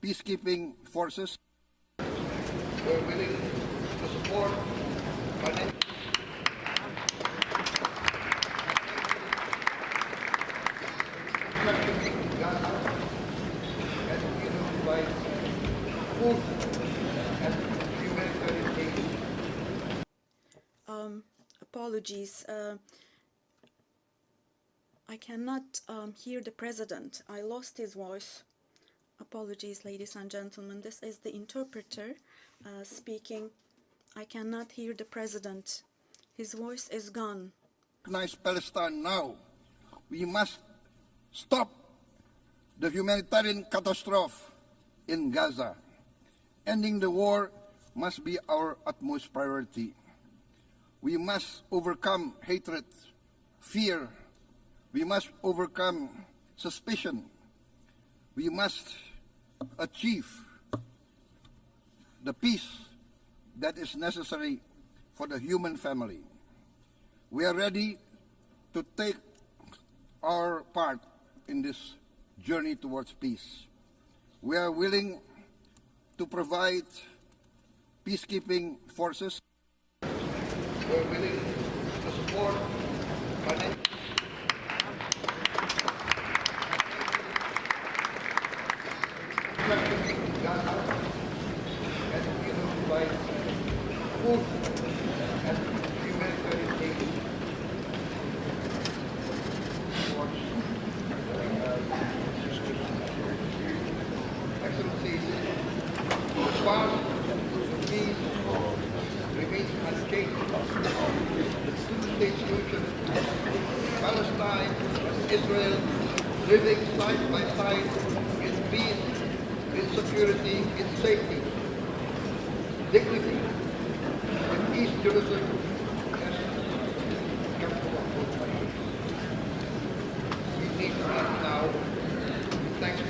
peacekeeping forces. We're willing to support Gaza and provide food and humanitarian aid. Apologies. I cannot hear the president. I lost his voice. Apologies, ladies and gentlemen. This is the interpreter speaking. I cannot hear the president. His voice is gone. Recognize Palestine now. We must stop the humanitarian catastrophe in Gaza. Ending the war must be our utmost priority. We must overcome hatred, fear. We must overcome suspicion. We must achieve the peace that is necessary for the human family. We are ready to take our part in this journey towards peace. We are willing to provide peacekeeping forces. We're willing to support Gaza and provide food and humanitarian aid. Excellencies, the path to peace remains unchanged. The two-state solution, Palestine and Israel living side by side in peace, in security, in safety, dignity, in East Jerusalem as capital of both countries. We need to act now. Thanks.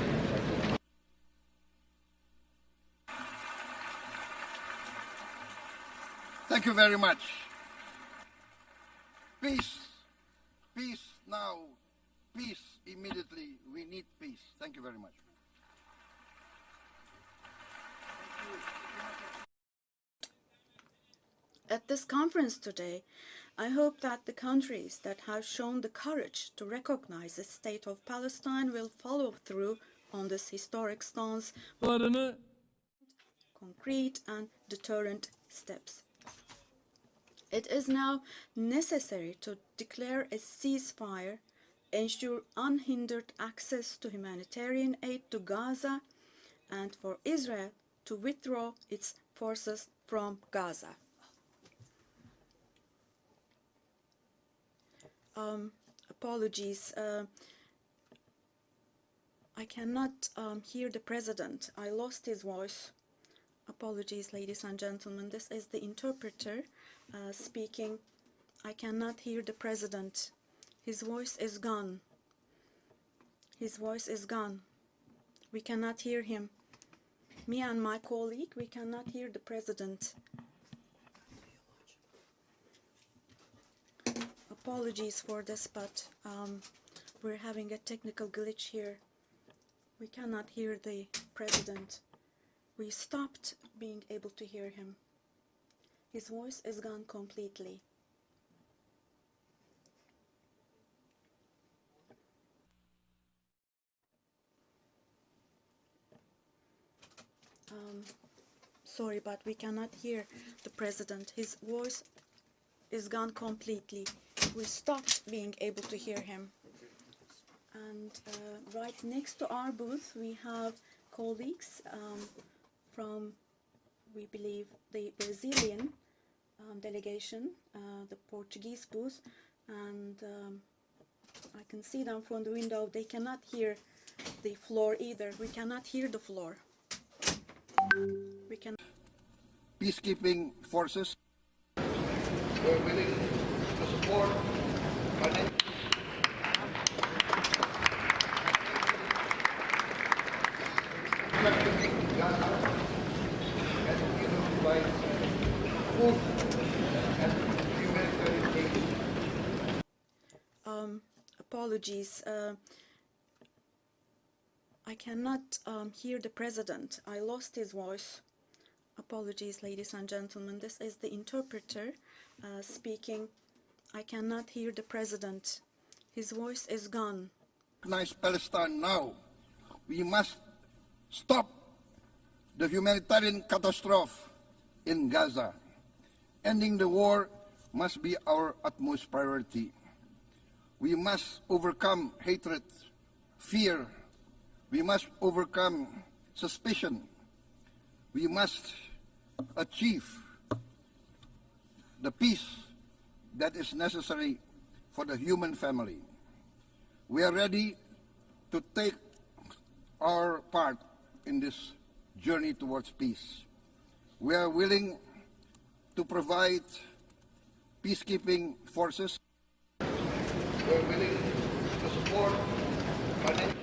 Thank you very much. Peace. Peace now. Peace immediately. We need peace. Thank you very much. At this conference today, I hope that the countries that have shown the courage to recognize the state of Palestine will follow through on this historic stance with concrete and deterrent steps. It is now necessary to declare a ceasefire, ensure unhindered access to humanitarian aid to Gaza, and for Israel to withdraw its forces from Gaza. Apologies. I cannot hear the president. I lost his voice. Apologies, ladies and gentlemen. This is the interpreter speaking. I cannot hear the president. His voice is gone. His voice is gone. We cannot hear him. Me and my colleague, we cannot hear the president. Apologies for this, but we're having a technical glitch here. We cannot hear the president. We stopped being able to hear him. His voice is gone completely. Sorry, but we cannot hear the president. His voice is gone completely. We stopped being able to hear him. And right next to our booth, we have colleagues from, we believe, the Brazilian delegation, the Portuguese booth, and I can see them from the window. They cannot hear the floor either. We cannot hear the floor. We can. Peacekeeping forces. We're willing to support Gaza and provide food and humanitarian aid. Apologies. I cannot hear the president. I lost his voice. Apologies, ladies and gentlemen. This is the interpreter speaking. I cannot hear the president. His voice is gone. Recognize Palestine now. We must stop the humanitarian catastrophe in Gaza. Ending the war must be our utmost priority. We must overcome hatred, fear. We must overcome suspicion. We must achieve the peace that is necessary for the human family. We are ready to take our part in this journey towards peace. We are willing to provide peacekeeping forces. We are willing to support financial.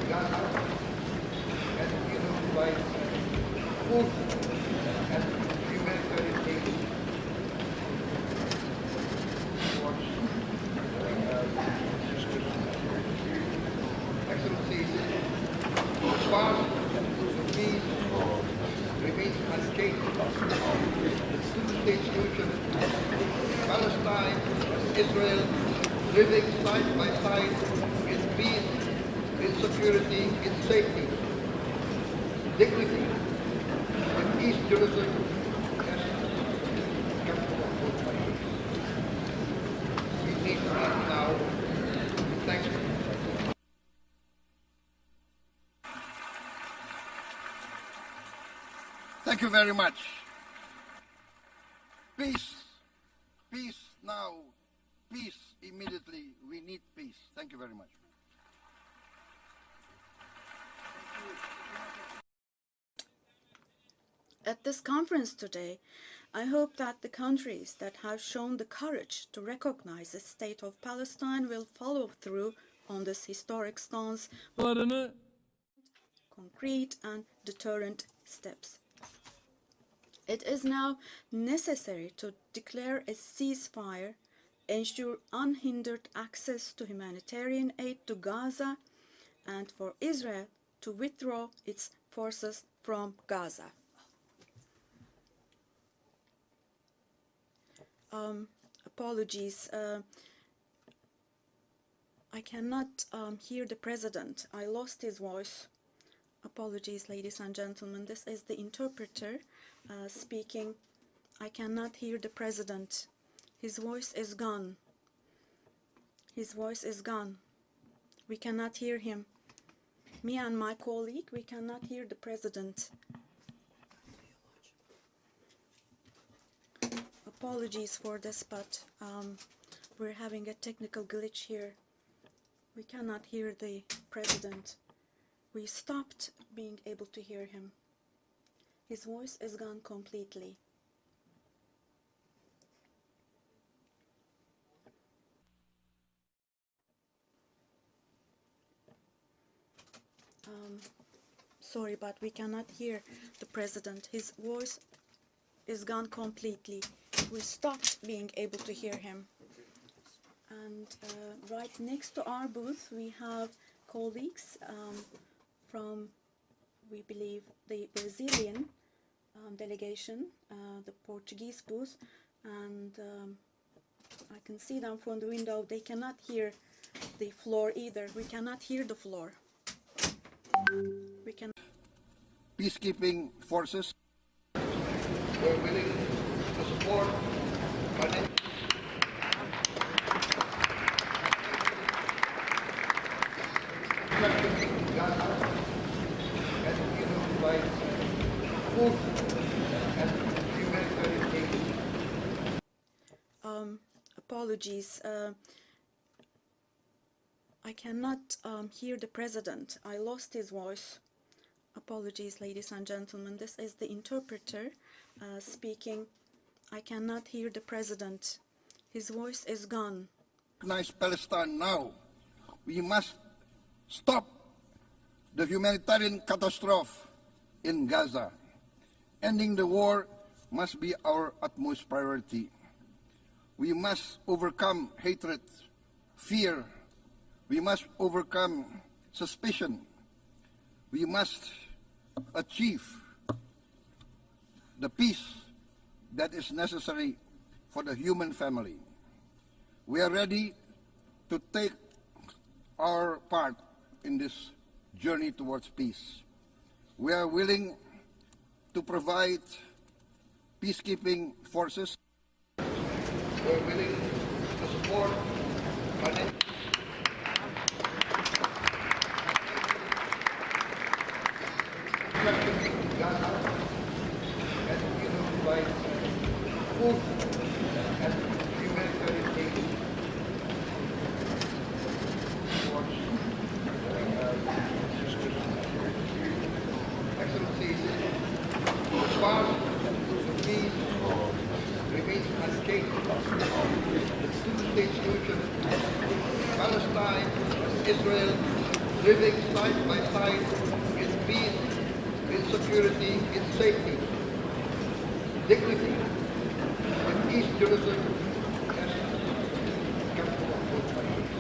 Gaza, and we will provide food and humanitarian aid towards Excellencies. The path to peace remains unchanged. The two-state solution, Palestine and Israel living side by side in peace, in security, in safety, dignity, and East Jerusalem as the capital of both countries. We need to act now. Thank you. Thank you very much. Peace. Peace now. Peace immediately. We need peace. Thank you very much. At this conference today, I hope that the countries that have shown the courage to recognize the state of Palestine will follow through on this historic stance with concrete and deterrent steps. It is now necessary to declare a ceasefire, ensure unhindered access to humanitarian aid to Gaza, and for Israel to withdraw its forces from Gaza. Apologies. I cannot hear the president. I lost his voice. Apologies, ladies and gentlemen. This is the interpreter speaking. I cannot hear the president. His voice is gone. His voice is gone. We cannot hear him. Me and my colleague, we cannot hear the president. Apologies for this, but we're having a technical glitch here. We cannot hear the president. We stopped being able to hear him. His voice is gone completely. Sorry, but we cannot hear the president. His voice is gone completely. We stopped being able to hear him. And right next to our booth, we have colleagues from, we believe, the Brazilian delegation, the Portuguese booth, and I can see them from the window. They cannot hear the floor either. We cannot hear the floor. We can. Peacekeeping forces. We're willing to support financial. Gaza, and we will provide food and humanitarian aid. Apologies. I cannot hear the president. I lost his voice. Apologies, ladies and gentlemen. This is the interpreter speaking. I cannot hear the president. His voice is gone. Recognize Palestine now. We must stop the humanitarian catastrophe in Gaza. Ending the war must be our utmost priority. We must overcome hatred, fear. We must overcome suspicion. We must achieve the peace that is necessary for the human family. We are ready to take our part in this journey towards peace. We are willing to provide peacekeeping forces. We are willing to support Gaza, and we will provide food and humanitarian aid towards Excellencies. The path to peace remains unchanged. The two-state solution, Palestine and Israel living side by side in peace, in security, in safety, dignity, and East Jerusalem as capital of both countries.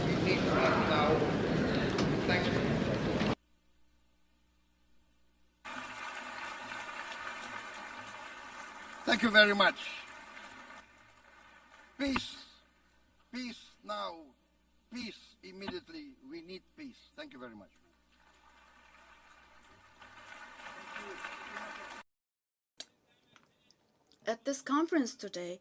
We need to act now. Thank you. Thank you very much. Peace. Peace now. Peace immediately. We need peace. Thank you very much. At this conference today,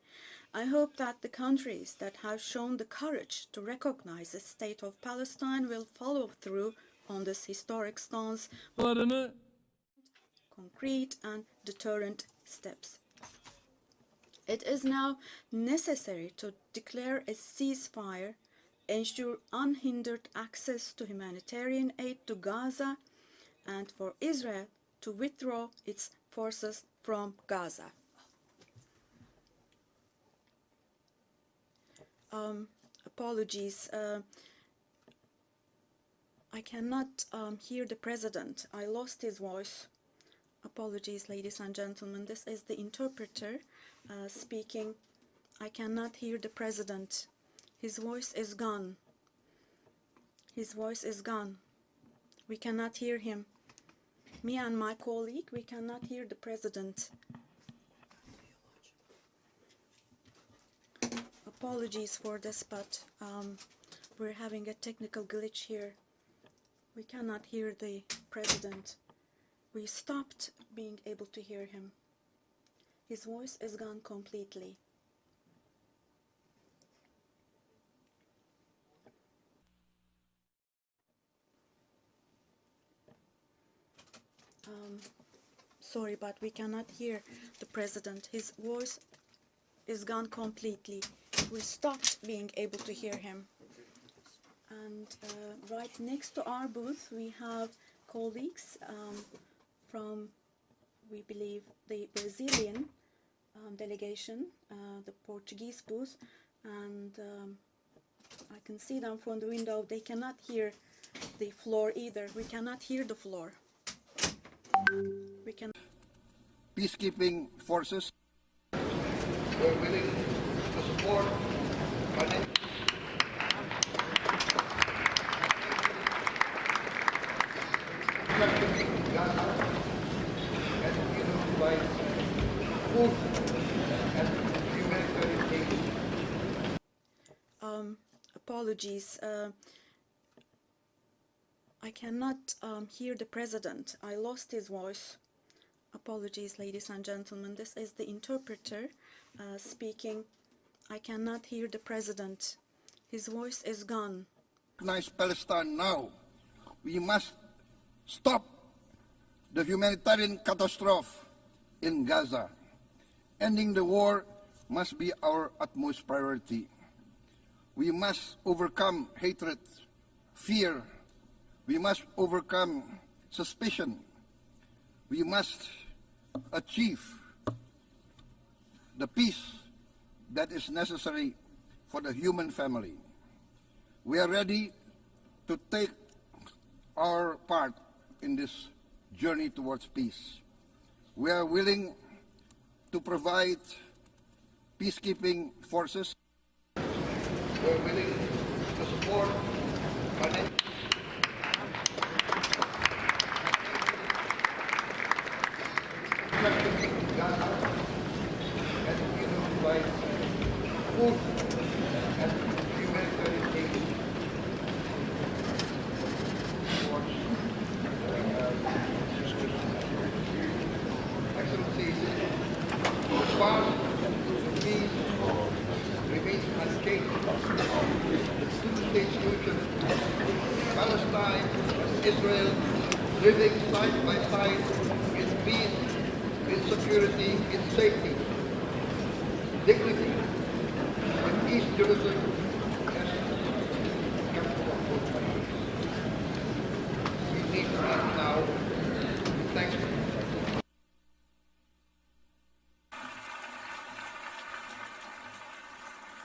I hope that the countries that have shown the courage to recognize the state of Palestine will follow through on this historic stance with concrete and deterrent steps. It is now necessary to declare a ceasefire, ensure unhindered access to humanitarian aid to Gaza, and for Israel to withdraw its forces from Gaza. Apologies. I cannot hear the President. I lost his voice. Apologies, ladies and gentlemen. This is the interpreter speaking. I cannot hear the President. His voice is gone. His voice is gone. We cannot hear him. Me and my colleague, we cannot hear the President. Apologies for this, but we're having a technical glitch here. We cannot hear the President. We stopped being able to hear him. His voice is gone completely. Sorry, but we cannot hear the President. His voice is gone completely. We stopped being able to hear him. And right next to our booth, we have colleagues from, we believe, the Brazilian delegation, the Portuguese booth, and I can see them from the window. They cannot hear the floor either. We cannot hear the floor. We can. Peacekeeping forces. We're willing to support Gaza, and we will provide food and humanitarian aid. Apologies. I cannot hear the President. I lost his voice. Apologies, ladies and gentlemen. This is the interpreter speaking. I cannot hear the President. His voice is gone. Recognize Palestine now. We must stop the humanitarian catastrophe in Gaza. Ending the war must be our utmost priority. We must overcome hatred, fear. We must overcome suspicion. We must achieve the peace that is necessary for the human family. We are ready to take our part in this journey towards peace. We are willing to provide peacekeeping forces. We're willing to support financial. Gaza and provide food and humanitarian aid towards Excellencies. The path to peace remains unchanged. The two-state solution, Palestine and Israel living side by side in peace, in security, in safety, dignity, and East Jerusalem as the capital of both countries. We need to act now. Thank you.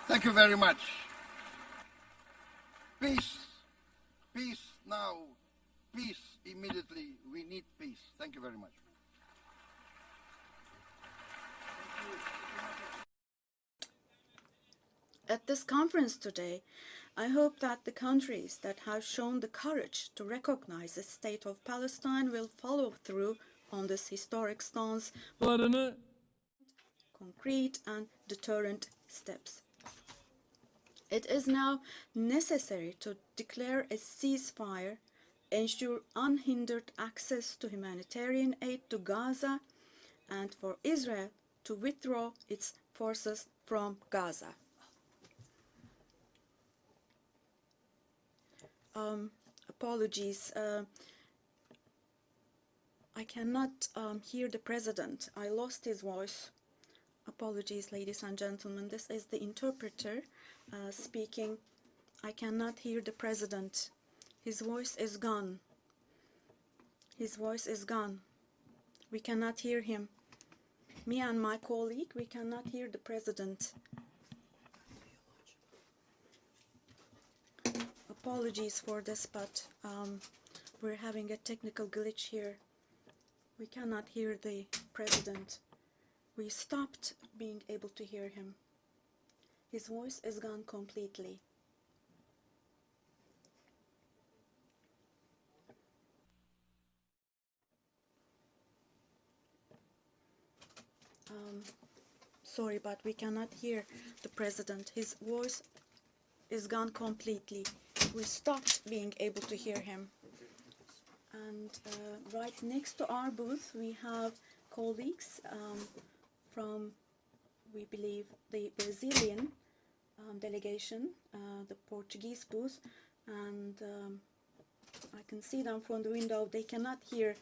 Thank you very much. Peace. Peace now. Peace immediately. We need peace. Thank you very much. At this conference today, I hope that the countries that have shown the courage to recognize the state of Palestine will follow through on this historic stance with concrete and deterrent steps. It is now necessary to declare a ceasefire, ensure unhindered access to humanitarian aid to Gaza, and for Israel to withdraw its forces from Gaza. Apologies. I cannot hear the president. I lost his voice. Apologies, ladies and gentlemen. This is the interpreter speaking. I cannot hear the president. His voice is gone. His voice is gone. We cannot hear him. Me and my colleague, we cannot hear the president. Apologies for this, but we're having a technical glitch here. We cannot hear the president. We stopped being able to hear him. His voice is gone completely. Sorry, but we cannot hear the president. His voice is gone completely. We stopped being able to hear him. And right next to our booth, we have colleagues from, we believe, the Brazilian delegation, the Portuguese booth, and I can see them from the window. They cannot hear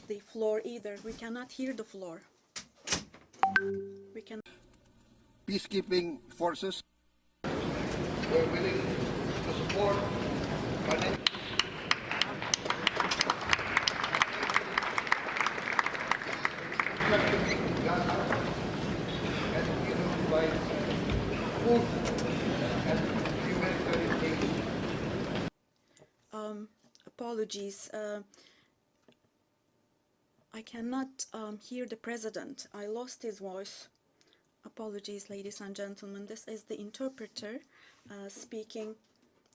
the floor either. We cannot hear the floor. We can. Peacekeeping forces. We're willing to support financial. Gaza and provide food and humanitarian aid. Apologies. I cannot hear the president. I lost his voice. Apologies, ladies and gentlemen. This is the interpreter speaking.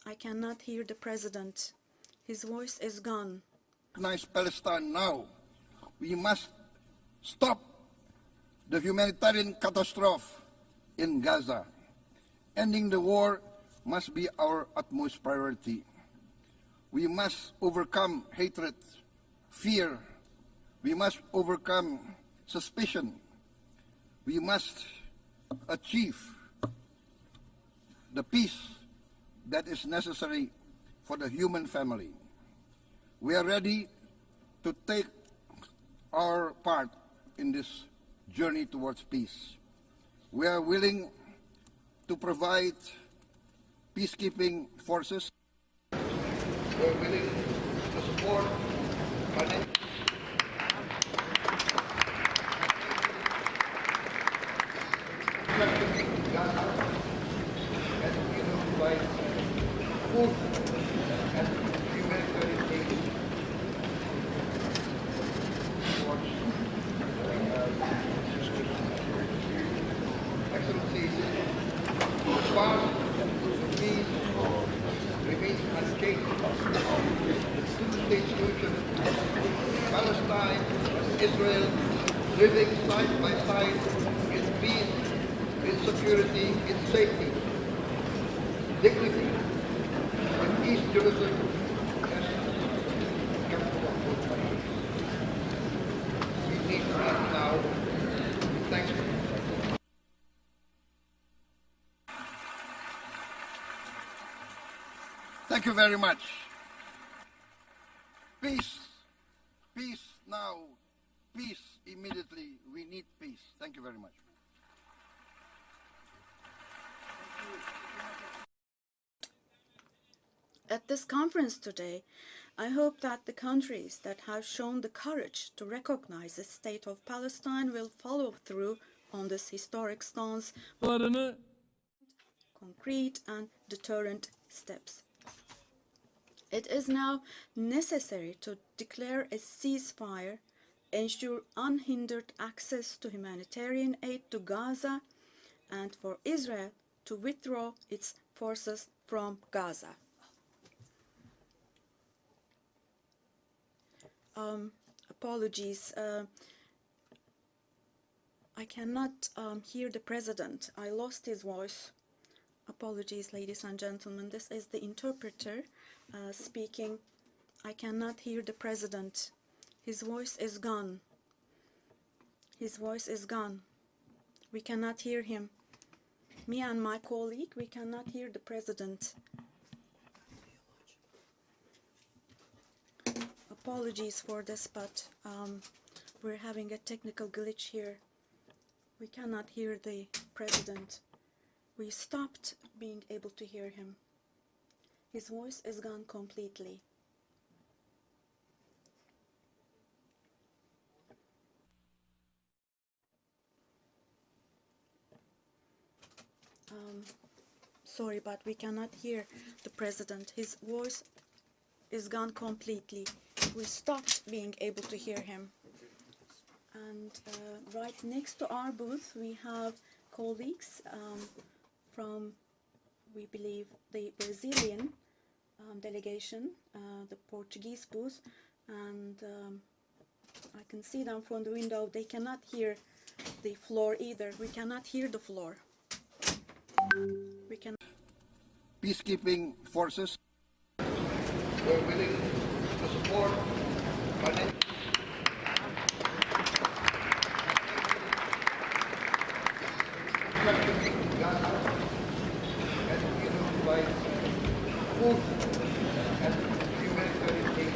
I cannot hear the president. His voice is gone. Recognize Palestine now. We must stop the humanitarian catastrophe in Gaza. Ending the war must be our utmost priority. We must overcome hatred, fear. We must overcome suspicion. We must achieve the peace that is necessary for the human family. We are ready to take our part in this journey towards peace. We are willing to provide peacekeeping forces. We are willing to support financial. Gaza and provide food and humanitarian aid towards Excellency. Palestine and Israel living side by side in peace, in security, in safety, dignity, and East Jerusalem as capital of both countries. We need to act now. Thanks. Thank you very much. Peace. Peace now. Peace immediately. We need peace. Thank you very much. At this conference today, I hope that the countries that have shown the courage to recognize the state of Palestine will follow through on this historic stance with concrete and deterrent steps. It is now necessary to declare a ceasefire, ensure unhindered access to humanitarian aid to Gaza, and for Israel to withdraw its forces from Gaza. Apologies. I cannot hear the president. I lost his voice. Apologies, ladies and gentlemen. This is the interpreter speaking. I cannot hear the president. His voice is gone. His voice is gone. We cannot hear him. Me and my colleague, we cannot hear the president. Apologies for this, but we're having a technical glitch here. We cannot hear the president. We stopped being able to hear him. His voice is gone completely. Sorry, but we cannot hear the president. His voice is gone completely. We stopped being able to hear him. And right next to our booth, we have colleagues from, we believe, the Brazilian delegation, the Portuguese booth, and I can see them from the window. They cannot hear the floor either. We cannot hear the floor. We can. Peacekeeping forces were willing to support Gaza and provide food and humanitarian aid.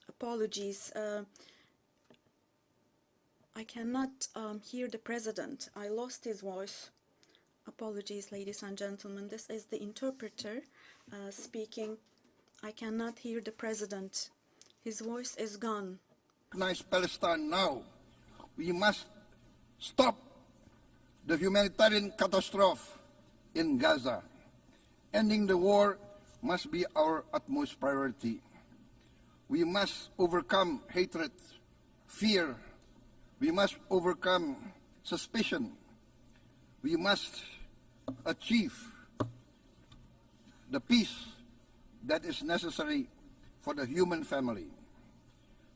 Apologies. I cannot hear the president. I lost his voice. Apologies, ladies and gentlemen. This is the interpreter speaking. I cannot hear the president. His voice is gone. Recognize Palestine now. We must stop the humanitarian catastrophe in Gaza. Ending the war must be our utmost priority. We must overcome hatred, fear. We must overcome suspicion. We must achieve the peace that is necessary for the human family.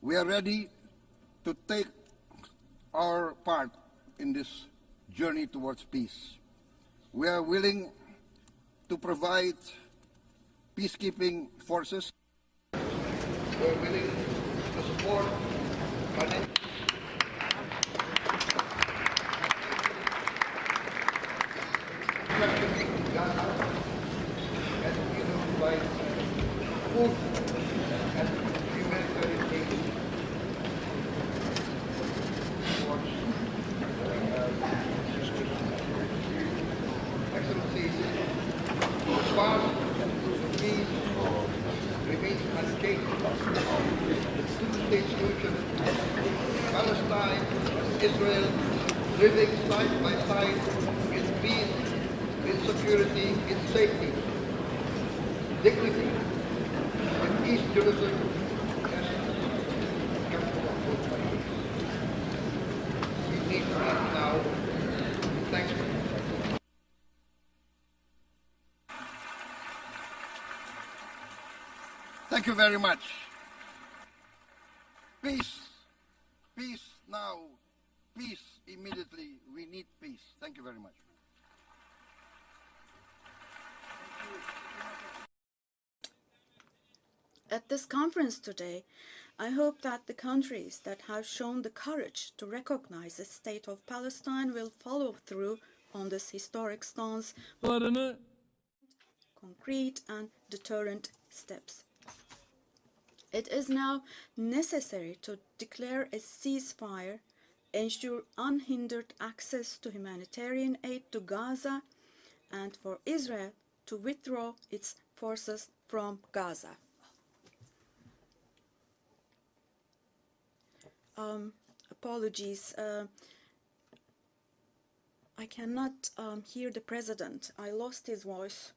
We are ready to take our part in this journey towards peace. We are willing to provide peacekeeping forces. We are willing to support Gaza and provide food and humanitarian aid. Excellencies, the path to peace remains unchanged. The two-state solution, Palestine and Israel living side by side in peace, in security, in safety, dignity, and East Jerusalem as capital of both countries. We need to act now. Thanks. Thank you very much. Peace. Peace now. Peace immediately. We need peace. Thank you very much. At this conference today, I hope that the countries that have shown the courage to recognize the state of Palestine will follow through on this historic stance with concrete and deterrent steps. It is now necessary to declare a ceasefire, ensure unhindered access to humanitarian aid to Gaza, and for Israel to withdraw its forces from Gaza. Apologies. I cannot hear the president. I lost his voice.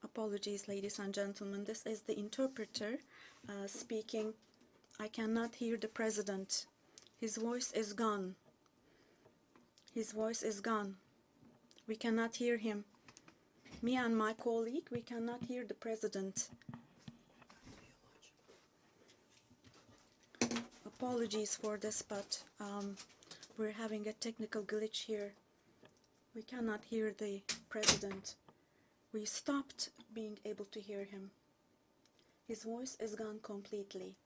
Apologies, ladies and gentlemen. This is the interpreter speaking. I cannot hear the president. His voice is gone. His voice is gone. We cannot hear him. Me and my colleague, we cannot hear the president. Apologies for this, but we're having a technical glitch here. We cannot hear the president. We stopped being able to hear him. His voice is gone completely.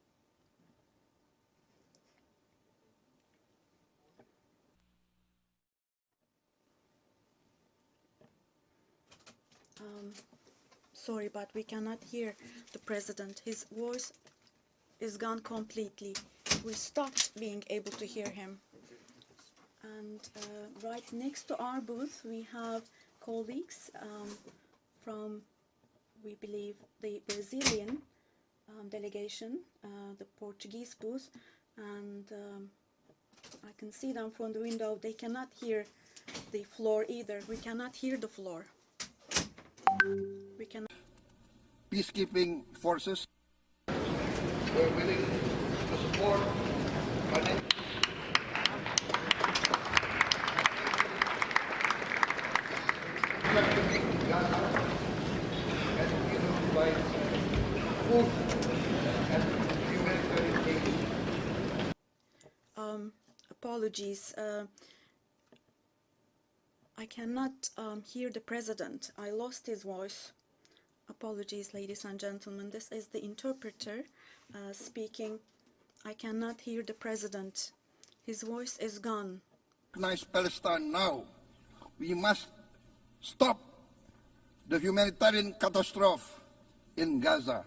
Sorry, but we cannot hear the president. His voice is gone completely. We stopped being able to hear him. And right next to our booth, we have colleagues from, we believe, the Brazilian delegation, the Portuguese booth, and I can see them from the window. They cannot hear the floor either. We cannot hear the floor. We cannot. Peacekeeping forces were willing to support Gaza and provide food and humanitarian aid. Apologies. I cannot hear the president. I lost his voice. Apologies, ladies and gentlemen. This is the interpreter speaking. I cannot hear the president. His voice is gone. Recognize Palestine now. We must stop the humanitarian catastrophe in Gaza.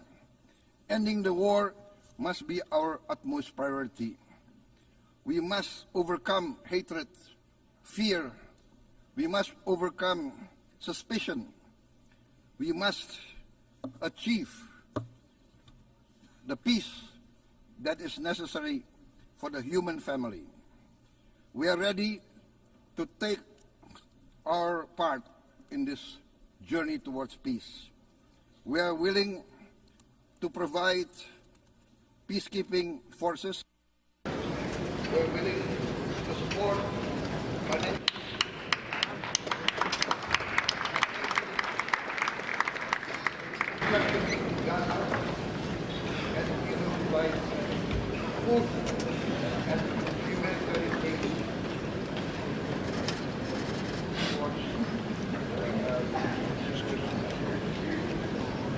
Ending the war must be our utmost priority. We must overcome hatred, fear. We must overcome suspicion. We must achieve the peace that is necessary for the human family. We are ready to take our part in this journey towards peace. We are willing to provide peacekeeping forces. We are willing to support Gaza and provide food and humanitarian aid.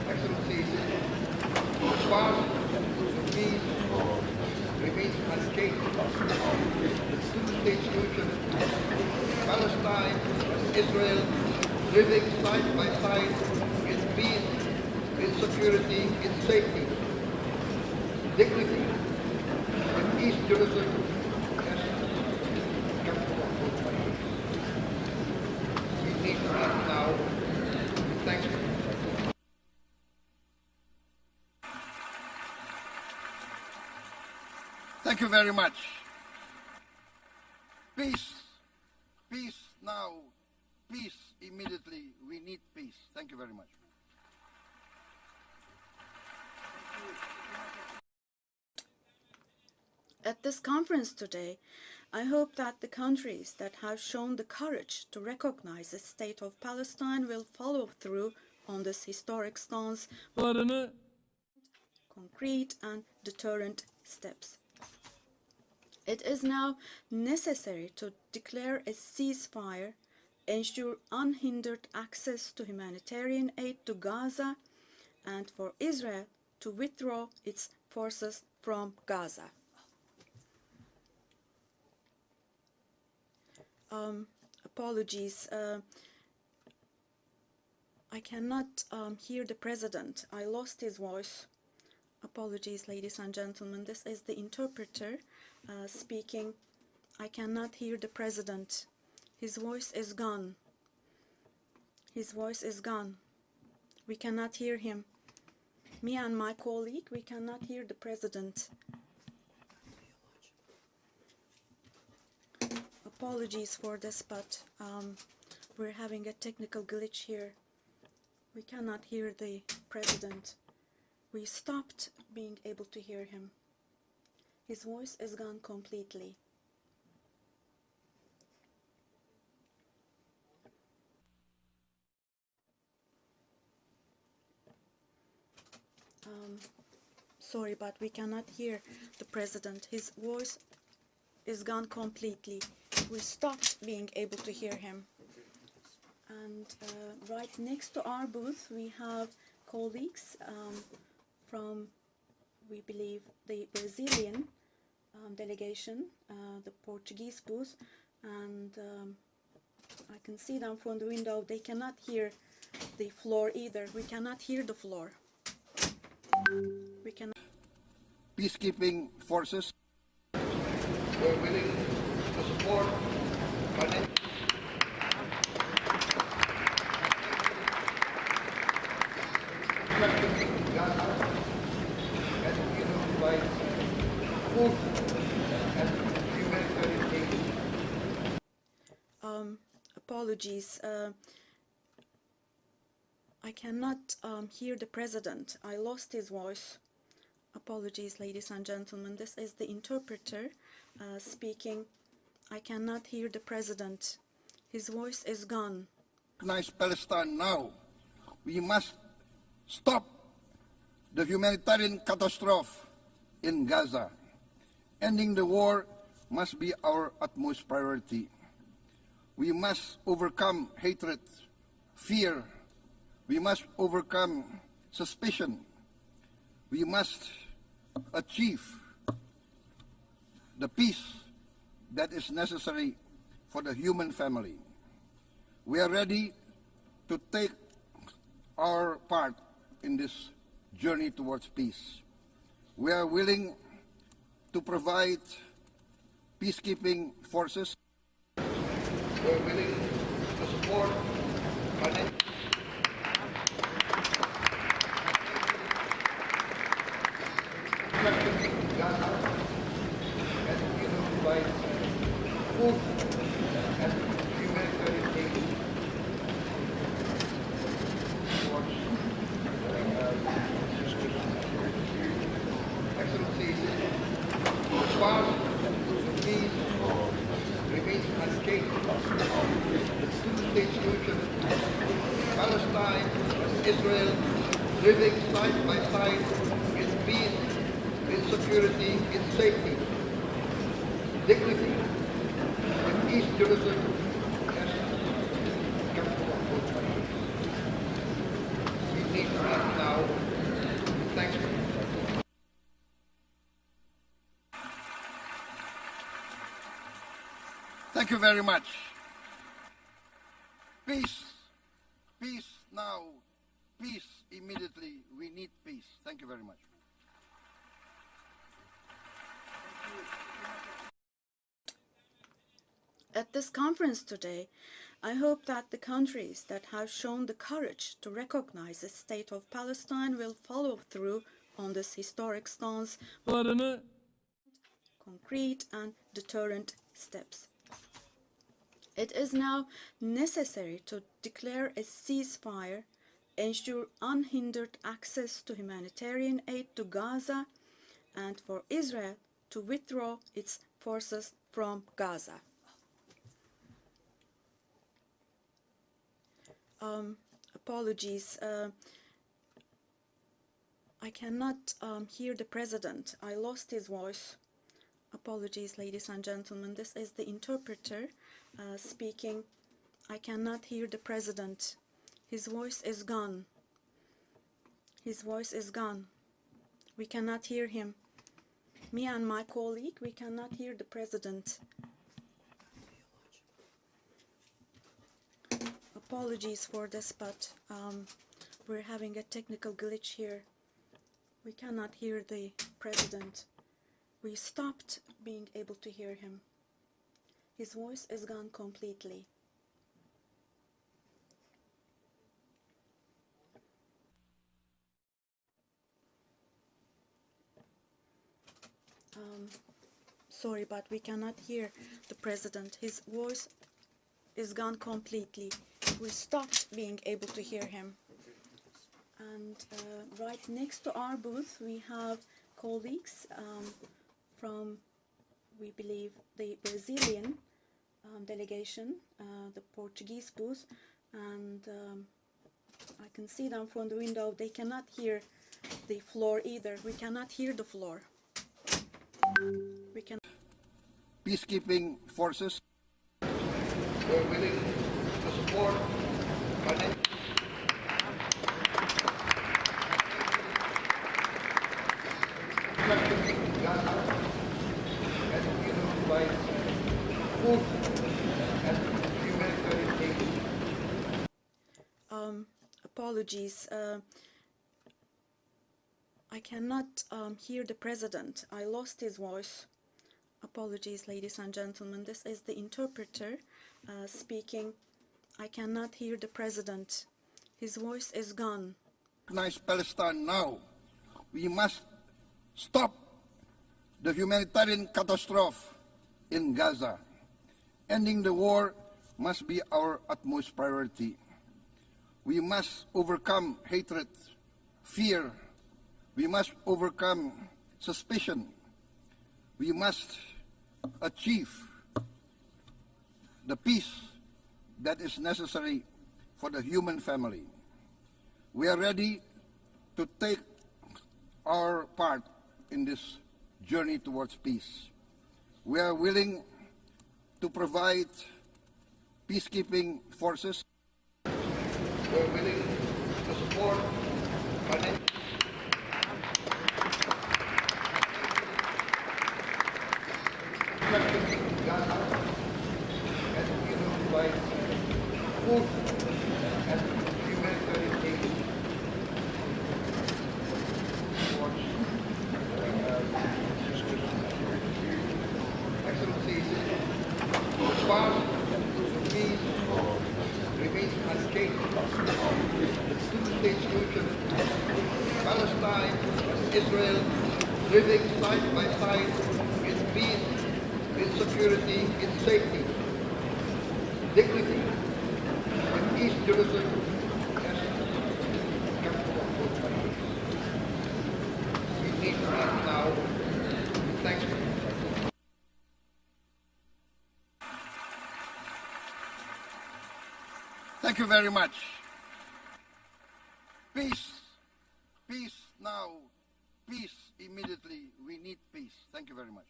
Excellencies, the path to peace remains unchanged. The two-state solution, Palestine and Israel living side by side in peace, in security, in safety, dignity, in East Jerusalem as capital of both countries. We need that now. Thank you. Thank you very much. Peace. Peace now. Peace immediately. We need peace. Thank you very much. At this conference today, I hope that the countries that have shown the courage to recognize the state of Palestine will follow through on this historic stance with concrete and deterrent steps. It is now necessary to declare a ceasefire, ensure unhindered access to humanitarian aid to Gaza, and for Israel to withdraw its forces from Gaza. Apologies. I cannot hear the president. I lost his voice. Apologies, ladies and gentlemen. This is the interpreter speaking. I cannot hear the president. His voice is gone. His voice is gone. We cannot hear him. Me and my colleague, we cannot hear the president. Apologies for this, but we're having a technical glitch here. We cannot hear the president. We stopped being able to hear him. His voice is gone completely. Sorry, but we cannot hear the president. His voice is gone completely. We stopped being able to hear him. And right next to our booth, we have colleagues from, we believe, the Brazilian delegation, the Portuguese booth, and I can see them from the window. They cannot hear the floor either. We cannot hear the floor. We cannot. Peacekeeping forces were willing to support Gaza and provide food and humanitarian aid. Apologies. I cannot hear the president. I lost his voice. Apologies, ladies and gentlemen. This is the interpreter speaking. I cannot hear the president. His voice is gone. Recognize Palestine now. We must stop the humanitarian catastrophe in Gaza. Ending the war must be our utmost priority. We must overcome hatred, fear. We must overcome suspicion. We must achieve the peace that is necessary for the human family. We are ready to take our part in this journey towards peace. We are willing to provide peacekeeping forces. We are willing to support Gaza and provide food and humanitarian aid Excellencies, the path to peace remains unchanged. The two-state solution, Palestine and Israel living side by side in peace, in security, in safety, dignity, in East Jerusalem as capital of both countries. We need to act now. Thank you. Thank you very much. Peace. Peace now. Peace immediately. We need peace. Thank you very much. At this conference today, I hope that the countries that have shown the courage to recognize the state of Palestine will follow through on this historic stance with concrete and deterrent steps. It is now necessary to declare a ceasefire, ensure unhindered access to humanitarian aid to Gaza, and for Israel to withdraw its forces from Gaza. Apologies. I cannot hear the president. I lost his voice. Apologies, ladies and gentlemen. This is the interpreter speaking. I cannot hear the president. His voice is gone. His voice is gone. We cannot hear him. Me and my colleague, we cannot hear the president. Apologies for this, but we're having a technical glitch here. We cannot hear the president. We stopped being able to hear him. His voice is gone completely. Sorry, but we cannot hear the president. His voice is gone completely. We stopped being able to hear him. And right next to our booth, we have colleagues from, we believe, the Brazilian delegation, the Portuguese booth, and I can see them from the window. They cannot hear the floor either. We cannot hear the floor. We can. Peacekeeping forces. We're willing to support Gaza and provide food and humanitarian aid. Apologies. I cannot hear the president. I lost his voice. Apologies, ladies and gentlemen. This is the interpreter speaking. I cannot hear the president. His voice is gone. Recognize Palestine now. We must stop the humanitarian catastrophe in Gaza. Ending the war must be our utmost priority. We must overcome hatred, fear. We must overcome suspicion. We must achieve the peace that is necessary for the human family. We are ready to take our part in this journey towards peace. We are willing to provide peacekeeping forces. We're willing to support Gaza and provide food and humanitarian aid. Excellencies, the path to peace remains unchanged. The two-state solution, Palestine and Israel living side by side in peace, in security, in safety, dignity, in East Jerusalem as capital of both countries. We need peace now. Thank you. Thank you very much. Peace. Peace now. Peace immediately. We need peace. Thank you very much.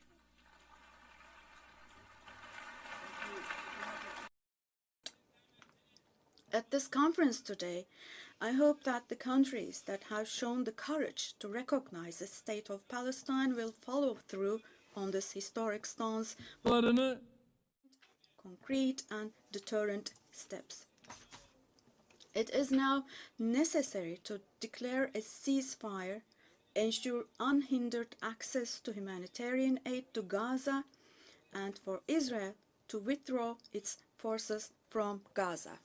At this conference today, I hope that the countries that have shown the courage to recognize the state of Palestine will follow through on this historic stance with concrete and deterrent steps. It is now necessary to declare a ceasefire, ensure unhindered access to humanitarian aid to Gaza, and for Israel to withdraw its forces from Gaza.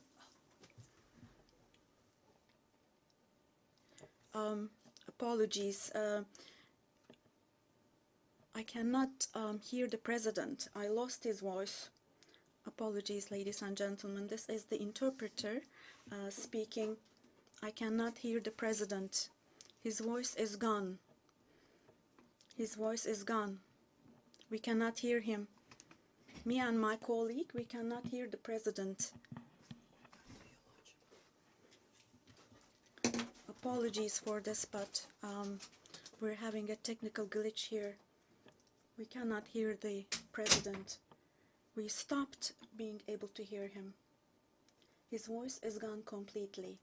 Apologies. I cannot hear the president. I lost his voice. Apologies, ladies and gentlemen. This is the interpreter speaking. I cannot hear the president. His voice is gone. His voice is gone. We cannot hear him. Me and my colleague, we cannot hear the president. Apologies for this, but we're having a technical glitch here. We cannot hear the president. We stopped being able to hear him. His voice is gone completely.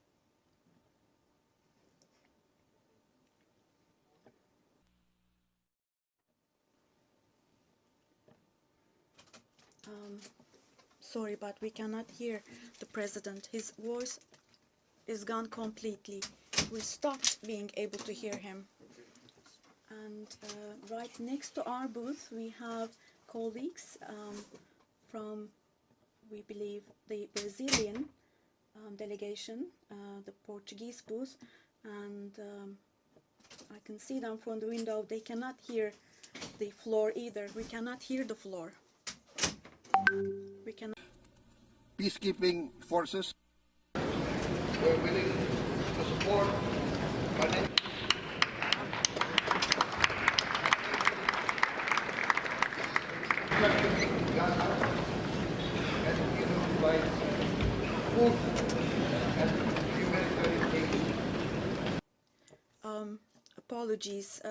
Sorry, but we cannot hear the president. His voice is gone completely. We stopped being able to hear him. And right next to our booth, we have colleagues from, we believe, the Brazilian delegation, the Portuguese booth, and I can see them from the window. They cannot hear the floor either. We cannot hear the floor. We cannot. Peacekeeping forces. We're willing to support financial. Gaza and provide food and humanitarian aid. Apologies.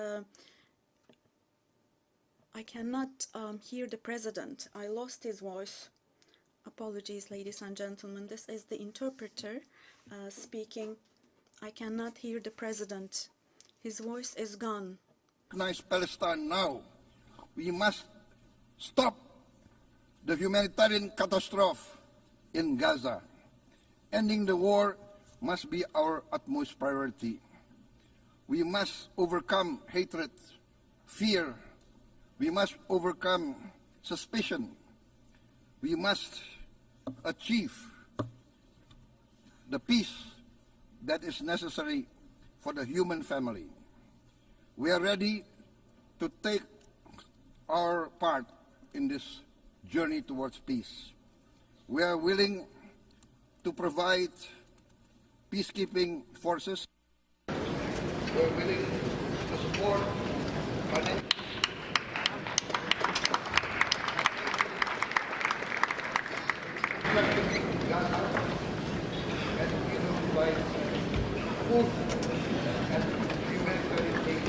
I cannot hear the president. I lost his voice. Apologies, ladies and gentlemen. This is the interpreter speaking. I cannot hear the president. His voice is gone. Recognize Palestine now. We must stop the humanitarian catastrophe in Gaza. Ending the war must be our utmost priority. We must overcome hatred, fear. We must overcome suspicion. We must achieve the peace that is necessary for the human family. We are ready to take our part in this journey towards peace. We are willing to provide peacekeeping forces. We are willing to support financial. Gaza and provide food and humanitarian aid.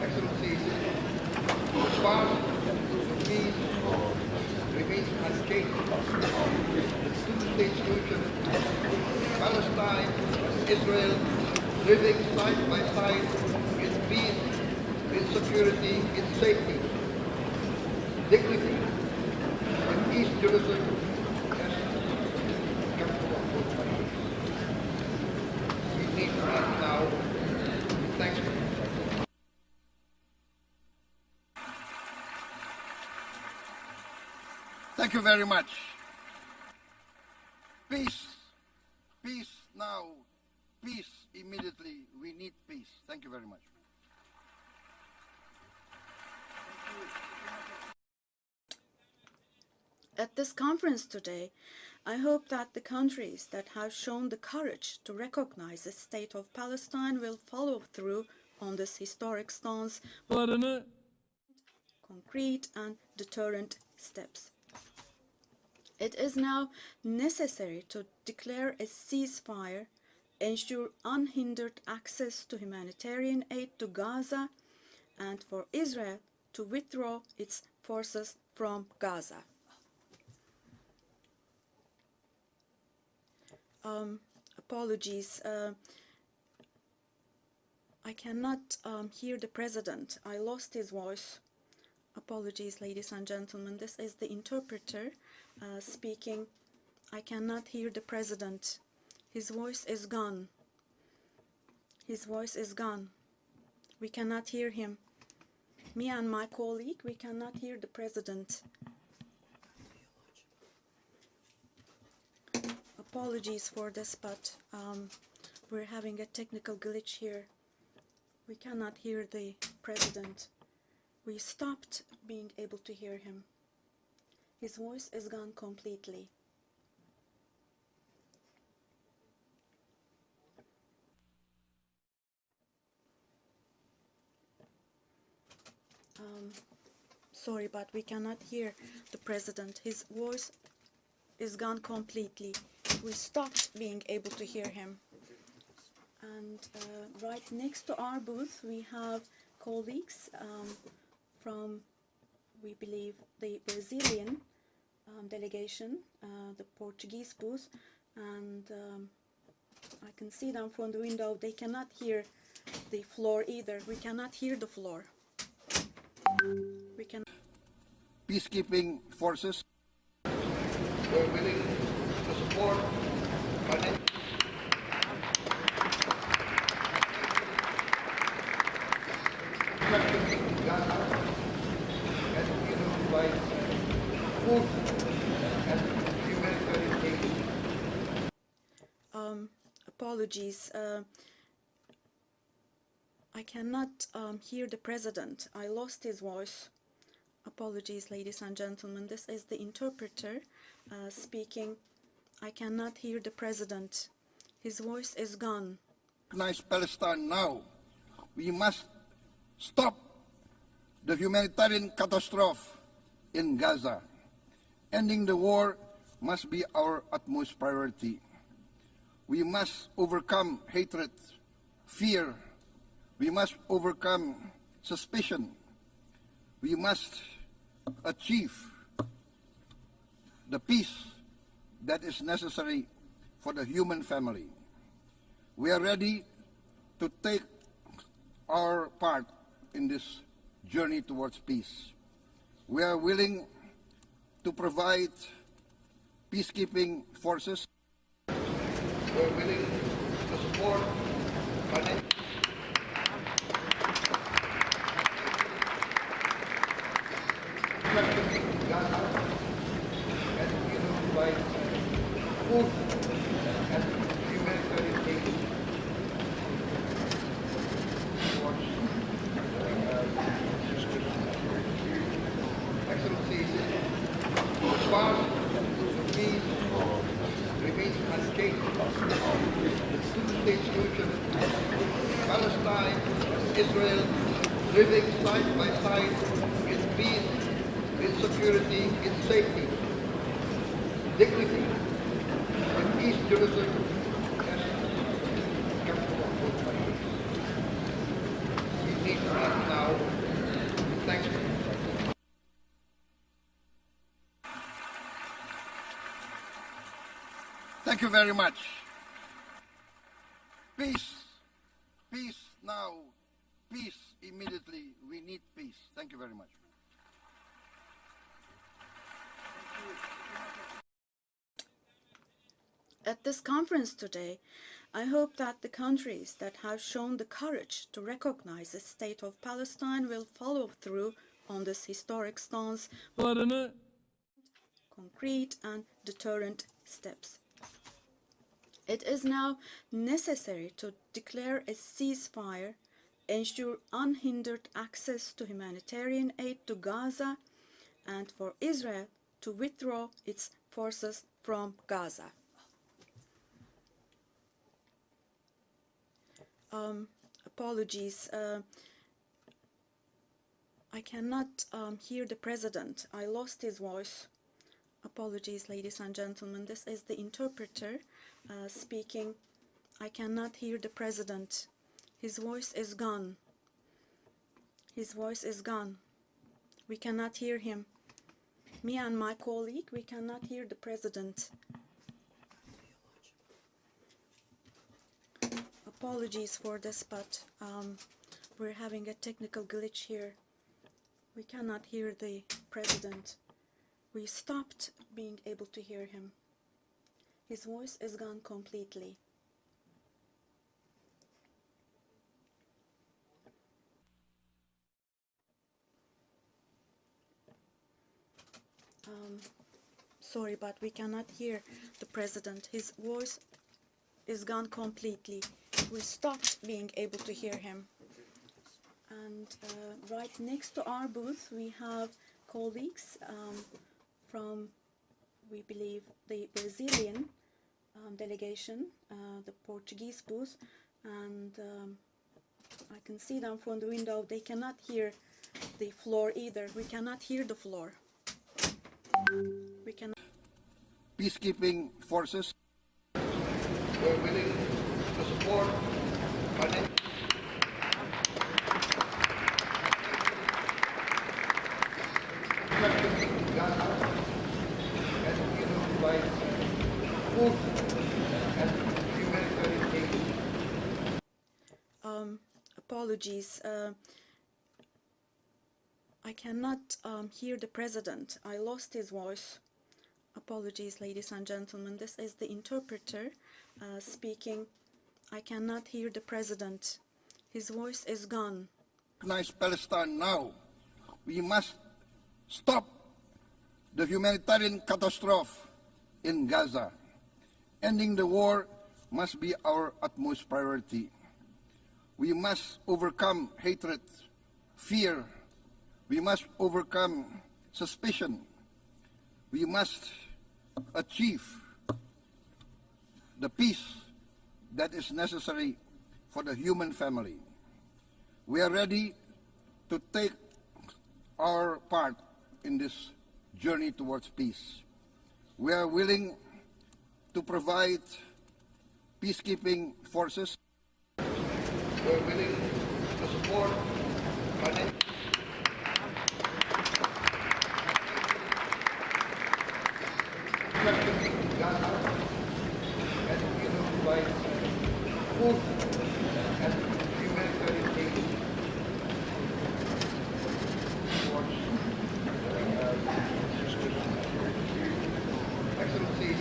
Excellencies, the path to peace remains unchanged. The two-state solution, Palestine and Israel living side by side in peace, in security, in safety, dignity, in East Jerusalem has come to a full point. We need peace now. Thank you. Thank you very much. Peace. Peace now. Peace immediately. We need peace. Thank you very much. At this conference today, I hope that the countries that have shown the courage to recognize the state of Palestine will follow through on this historic stance with concrete and deterrent steps. It is now necessary to declare a ceasefire, ensure unhindered access to humanitarian aid to Gaza, and for Israel to withdraw its forces from Gaza. Apologies. I cannot hear the president. I lost his voice. Apologies, ladies and gentlemen. This is the interpreter speaking. I cannot hear the president. His voice is gone. His voice is gone. We cannot hear him. Me and my colleague, we cannot hear the president. Apologies for this, but we're having a technical glitch here. We cannot hear the president. We stopped being able to hear him. His voice is gone completely. Sorry, but we cannot hear the president. His voice is gone completely. We stopped being able to hear him. And right next to our booth, we have colleagues from, we believe, the Brazilian delegation, the Portuguese booth, and I can see them from the window. They cannot hear the floor either. We cannot hear the floor. We can. Peacekeeping forces. We're willing to support Gaza and provide food and humanitarian aid. Apologies. I cannot hear the president. I lost his voice. Apologies, ladies and gentlemen. This is the interpreter speaking. I cannot hear the president. His voice is gone. Recognize Palestine now. We must stop the humanitarian catastrophe in Gaza. Ending the war must be our utmost priority. We must overcome hatred, fear. We must overcome suspicion. We must achieve the peace that is necessary for the human family. We are ready to take our part in this journey towards peace. We are willing to provide peacekeeping forces. We are willing to support Gaza and provide food and humanitarian aid. Excellencies, the path to peace remains unchanged. The two-state solution, Palestine and Israel living side by side in peace, in security, in safety, dignity, in East Jerusalem as capital of both countries. We need peace now. Thank you. Thank you very much. Peace. Peace now. Peace immediately. We need peace. Thank you very much. At this conference today, I hope that the countries that have shown the courage to recognize the state of Palestine will follow through on this historic stance with concrete and deterrent steps. It is now necessary to declare a ceasefire, ensure unhindered access to humanitarian aid to Gaza, and for Israel to withdraw its forces from Gaza. Apologies. I cannot hear the president. I lost his voice. Apologies, ladies and gentlemen. This is the interpreter speaking. I cannot hear the president. His voice is gone. His voice is gone. We cannot hear him. Me and my colleague, we cannot hear the president. Apologies for this, but we're having a technical glitch here. We cannot hear the president. We stopped being able to hear him. His voice is gone completely. Sorry, but we cannot hear the president. His voice is gone completely. We stopped being able to hear him. And right next to our booth, we have colleagues from, we believe, the Brazilian delegation, the Portuguese booth, and I can see them from the window. They cannot hear the floor either. We cannot hear the floor. We cannot. Peacekeeping forces. We're willing to support Gaza and provide food and humanitarian aid. Apologies. I cannot hear the president. I lost his voice. Apologies, ladies and gentlemen. This is the interpreter speaking. I cannot hear the president. His voice is gone. Recognize Palestine now. We must stop the humanitarian catastrophe in Gaza. Ending the war must be our utmost priority. We must overcome hatred, fear. We must overcome suspicion. We must achieve the peace that is necessary for the human family. We are ready to take our part in this journey towards peace. We are willing to provide peacekeeping forces. We are willing to support Gaza and provide food and humanitarian aid. Excellencies,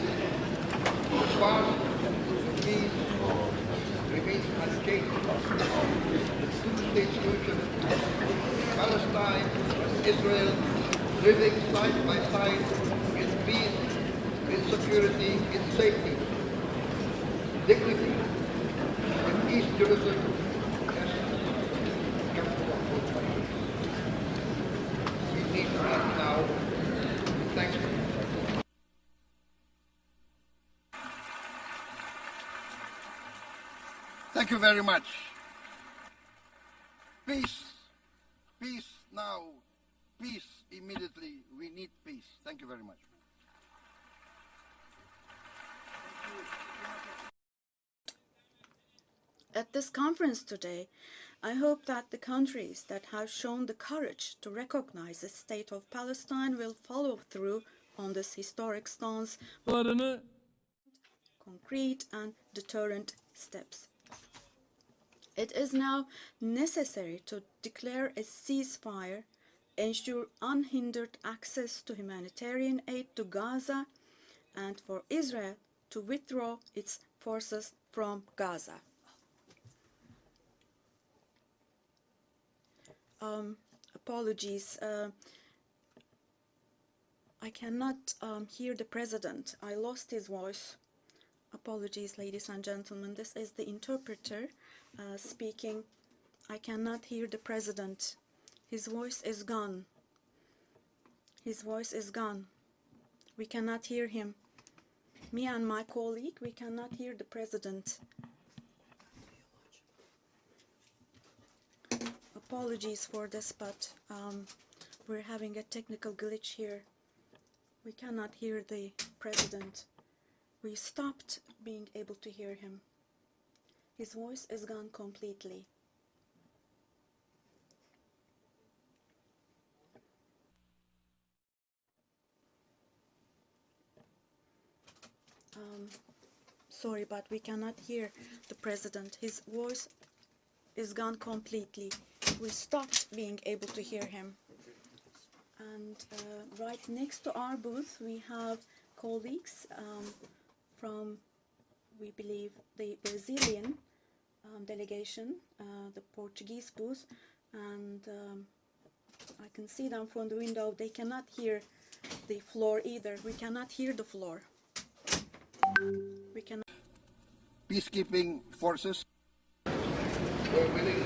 the path to peace remains unchanged. The two-state solution, Palestine and Israel living side by side in peace, in security, in safety, dignity, in East Jerusalem has come to both countries. We need peace now. Thank you. Thank you very much. Peace. Peace now. Peace immediately. We need peace. Thank you very much. At this conference today, I hope that the countries that have shown the courage to recognize the state of Palestine will follow through on this historic stance with concrete and deterrent steps. It is now necessary to declare a ceasefire, ensure unhindered access to humanitarian aid to Gaza, and for Israel to withdraw its forces from Gaza. Apologies. I cannot hear the president. I lost his voice. Apologies, ladies and gentlemen. This is the interpreter speaking. I cannot hear the president. His voice is gone. His voice is gone. We cannot hear him. Me and my colleague, we cannot hear the president. Apologies for this, but we're having a technical glitch here. We cannot hear the president. We stopped being able to hear him. His voice is gone completely. Sorry, but we cannot hear the president. His voice is gone completely. We stopped being able to hear him. And right next to our booth, we have colleagues from, we believe, the Brazilian delegation, the Portuguese booth, and I can see them from the window. They cannot hear the floor either. We cannot hear the floor. We cannot. Peacekeeping forces. We're willing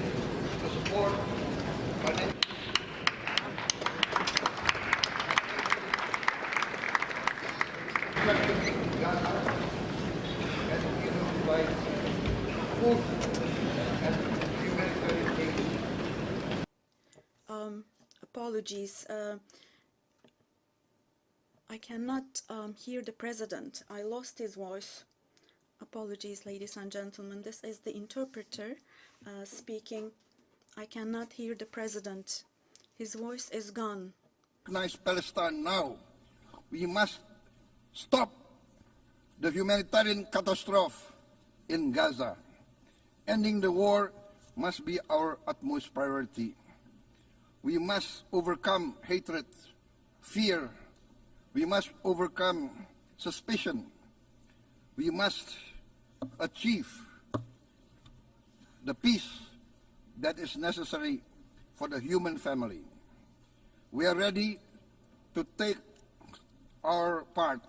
to support Gaza and provide food and humanitarian aid. Apologies. I cannot hear the president. I lost his voice. Apologies, ladies and gentlemen. This is the interpreter speaking. I cannot hear the president. His voice is gone. Recognize Palestine now. We must stop the humanitarian catastrophe in Gaza. Ending the war must be our utmost priority. We must overcome hatred, fear. We must overcome suspicion. We must achieve the peace that is necessary for the human family. We are ready to take our part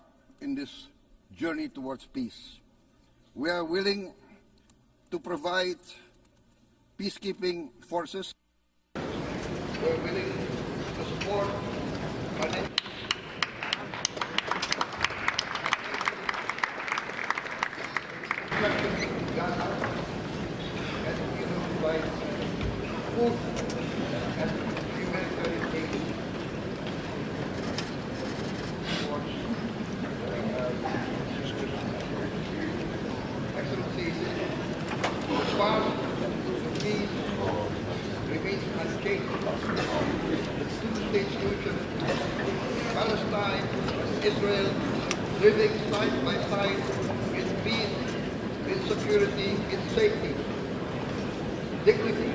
in this journey towards peace. We are willing to provide peacekeeping forces. We are willing to support Gaza and we will provide food and humanitarian aid towards Excellencies, the path to peace remains unchanged. The two-state solution, Palestine and Israel living side by side in peace, in security, in safety, dignity,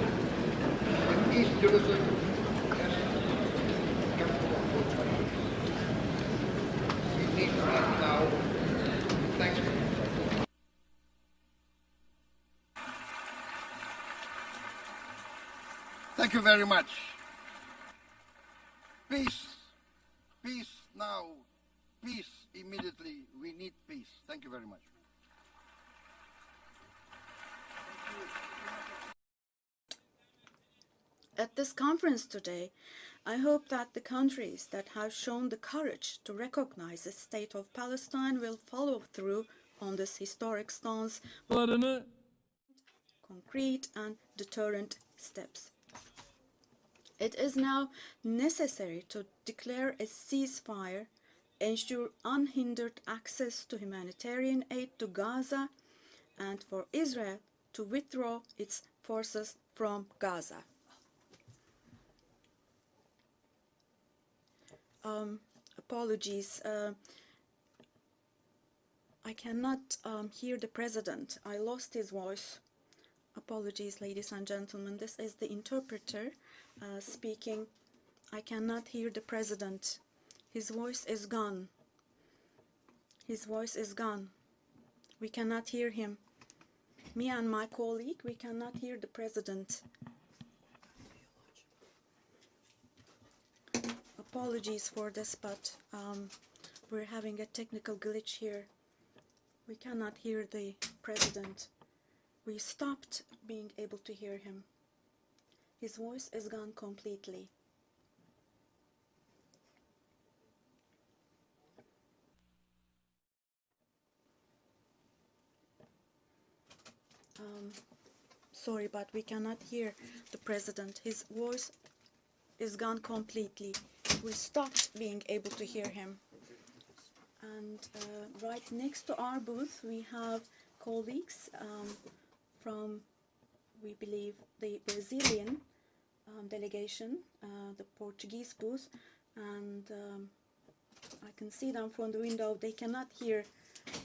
in East Jerusalem as capital of both countries. We need peace now. Thank you. Thank you very much. Peace. Peace now. Peace immediately. We need peace. Thank you very much. At this conference today, I hope that the countries that have shown the courage to recognize the state of Palestine will follow through on this historic stance with concrete and deterrent steps. It is now necessary to declare a ceasefire, ensure unhindered access to humanitarian aid to Gaza, and for Israel to withdraw its forces from Gaza. Apologies. I cannot hear the president. I lost his voice. Apologies, ladies and gentlemen. This is the interpreter speaking. I cannot hear the president. His voice is gone. His voice is gone. We cannot hear him. Me and my colleague, we cannot hear the president. Apologies for this, but we're having a technical glitch here. We cannot hear the president. We stopped being able to hear him. His voice is gone completely. Sorry, but we cannot hear the president. His voice is gone completely. We stopped being able to hear him. And right next to our booth, we have colleagues from, we believe, the Brazilian delegation, the Portuguese booth, and I can see them from the window. They cannot hear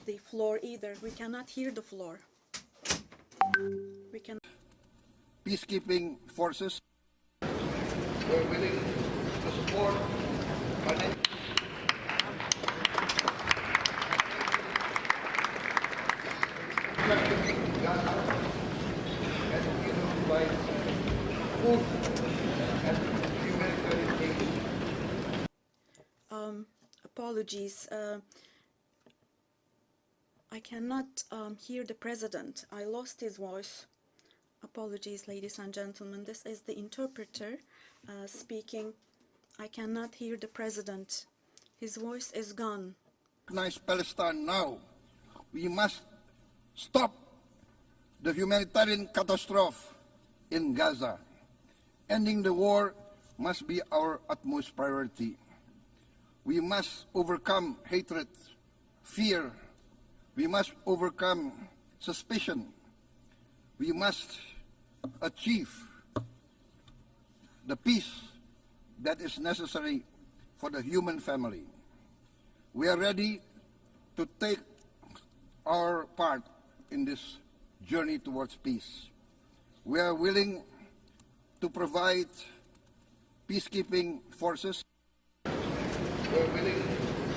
the floor either. We cannot hear the floor. We can. Peacekeeping forces. We're willing to support Gaza and we will provide food and humanitarian aid. Apologies. I cannot hear the president. I lost his voice. Apologies, ladies and gentlemen. This is the interpreter speaking. I cannot hear the president. His voice is gone. Recognize Palestine now. We must stop the humanitarian catastrophe in Gaza. Ending the war must be our utmost priority. We must overcome hatred, fear. We must overcome suspicion. We must achieve the peace that is necessary for the human family. We are ready to take our part in this journey towards peace. We are willing to provide peacekeeping forces. We are willing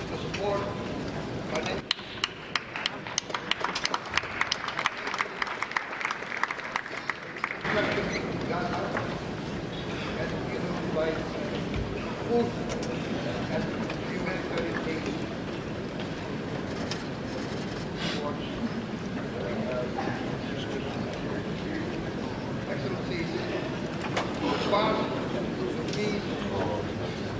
to support financial. Gaza, and we will provide food and humanitarian aid towards Excellencies. The path to peace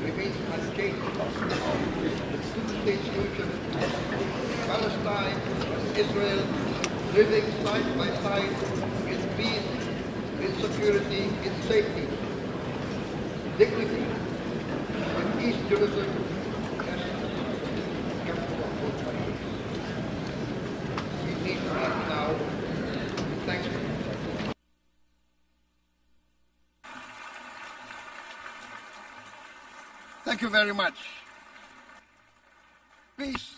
remains unchanged. The two-state solution, Palestine and Israel living side by side in peace, in security, in safety, dignity, in East Jerusalem as capital of both countries. We need peace now. Thank you. Thank you very much. Peace.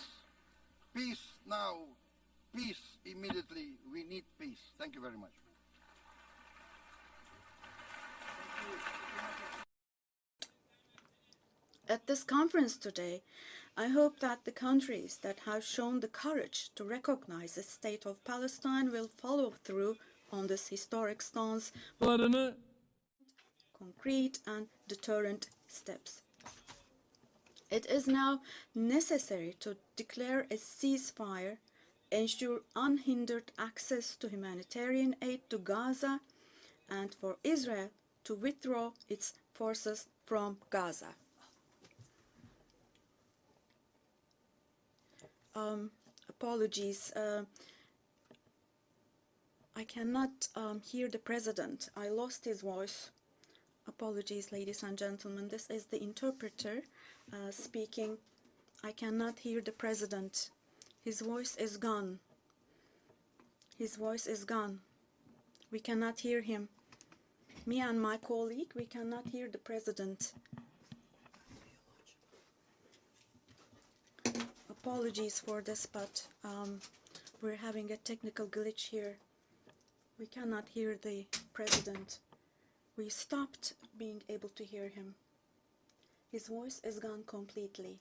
Peace now. Peace immediately. We need peace. Thank you very much. At this conference today, I hope that the countries that have shown the courage to recognize the state of Palestine will follow through on this historic stance with concrete and deterrent steps. It is now necessary to declare a ceasefire, ensure unhindered access to humanitarian aid to Gaza, and for Israel to withdraw its forces from Gaza. Apologies. I cannot hear the president. I lost his voice. Apologies, ladies and gentlemen. This is the interpreter speaking. I cannot hear the president. His voice is gone. His voice is gone. We cannot hear him. Me and my colleague, we cannot hear the president. Apologies for this, but we're having a technical glitch here. We cannot hear the president. We stopped being able to hear him. His voice is gone completely.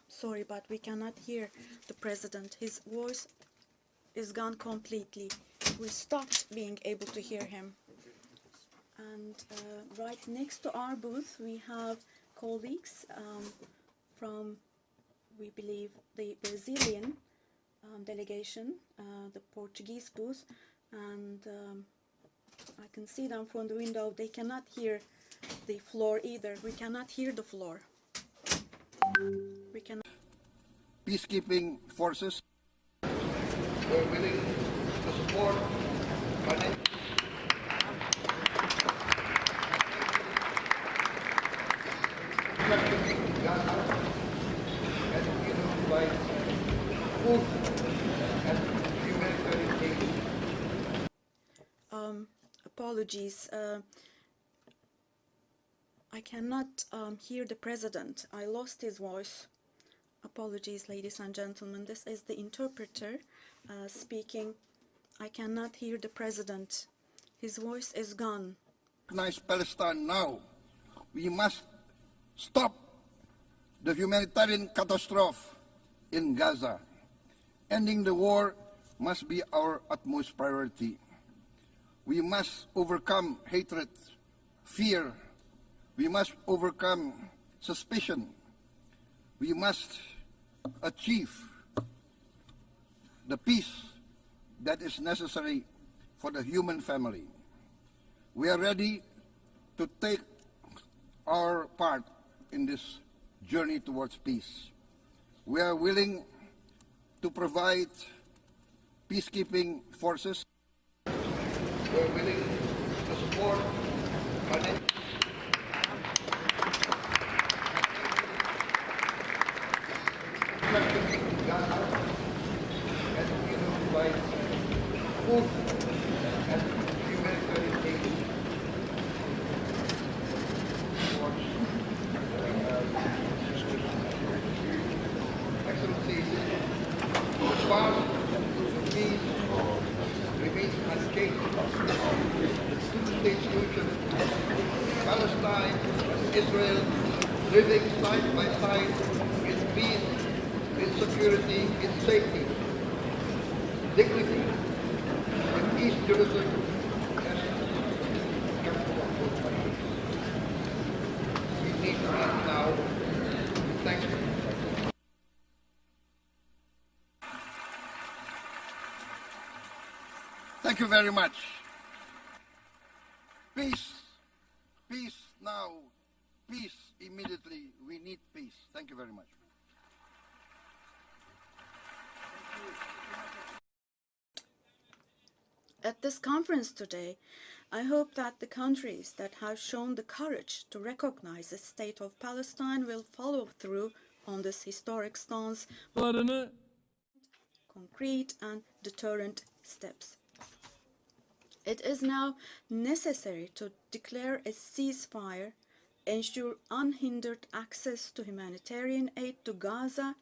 Sorry, but we cannot hear the president. His voice is gone completely. We stopped being able to hear him. And right next to our booth, we have colleagues from, we believe, the Brazilian delegation, the Portuguese booth, and I can see them from the window. They cannot hear the floor either. We cannot hear the floor. We cannot. Peacekeeping forces. We're willing to support financial. Gaza, and we will provide food and humanitarian aid. Apologies. I cannot hear the president. I lost his voice. Apologies, ladies and gentlemen. This is the interpreter speaking. I cannot hear the president. His voice is gone. Recognize Palestine now. We must stop the humanitarian catastrophe in Gaza. Ending the war must be our utmost priority. We must overcome hatred, fear. We must overcome suspicion. We must achieve the peace that is necessary for the human family. We are ready to take our part in this journey towards peace. We are willing to provide peacekeeping forces. We are willing to support Gaza and provide food and humanitarian aid Excellencies, the path to peace remains unchanged. The two-state solution, Palestine and Israel living side by side in peace, in security, in safety, dignity, in East Jerusalem as capital of both countries. We need peace now. Thank you. Thank you very much. Peace. Peace now. Peace immediately. We need peace. Thank you very much. At this conference today, I hope that the countries that have shown the courage to recognize the state of Palestine will follow through on this historic stance with concrete and deterrent steps. It is now necessary to declare a ceasefire, ensure unhindered access to humanitarian aid to Gaza,